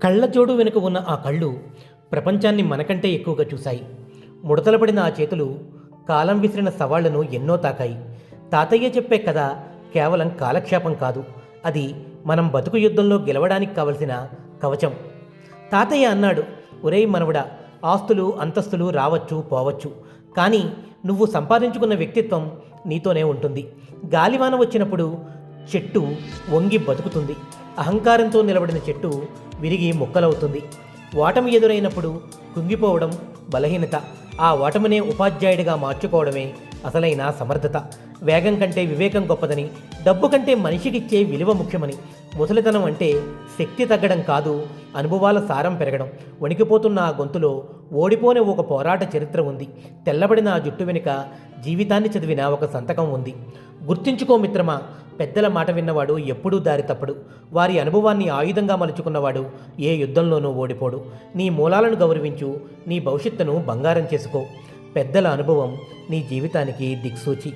కళ్ళజోడు వెనుక ఉన్న ఆ కళ్ళు ప్రపంచాన్ని మనకంటే ఎక్కువగా చూశాయి. ముడతలపడిన ఆ చేతులు కాలం విసిరిన సవాళ్లను ఎన్నో తాకాయి. తాతయ్య చెప్పే కథ కేవలం కాలక్షేపం కాదు, అది మనం బతుకు యుద్ధంలో గెలవడానికి కావలసిన కవచం. తాతయ్య అన్నాడు, ఒరేయ్ మనవడా, ఆస్తులు అంతస్తులు రావచ్చు పోవచ్చు, కానీ నువ్వు సంపాదించుకున్న వ్యక్తిత్వం నీతోనే ఉంటుంది. గాలివాన వచ్చినప్పుడు చెట్టు వంగి బతుకుతుంది, అహంకారంతో నిలబడిన చెట్టు విరిగి ముక్కలవుతుంది. ఓటమి ఎదురైనప్పుడు కుంగిపోవడం బలహీనత, ఆ ఓటమినే ఉపాధ్యాయుడిగా మార్చుకోవడమే అసలైన సమర్థత. వేగం కంటే వివేకం గొప్పదని, డబ్బు కంటే మనిషికిచ్చే విలువ ముఖ్యమని, ముసలితనం అంటే శక్తి తగ్గడం కాదు, అనుభవాల సారం పెరగడం. వణికిపోతున్న ఆ గొంతులో ఓడిపోని ఒక పోరాట చరిత్ర ఉంది. తెల్లబడిన ఆ జుట్టు వెనుక జీవితాన్ని చదివిన ఒక సంతకం ఉంది. గుర్తుంచుకో మిత్రమా, పెద్దల మాట విన్నవాడు ఎప్పుడూ దారి తప్పడు. వారి అనుభవాన్ని ఆయుధంగా మలుచుకున్నవాడు ఏ యుద్ధంలోనూ ఓడిపోడు. నీ మూలాలను గౌరవించు, నీ భవిష్యత్తును బంగారం చేసుకో. పెద్దల అనుభవం నీ జీవితానికి దిక్సూచి.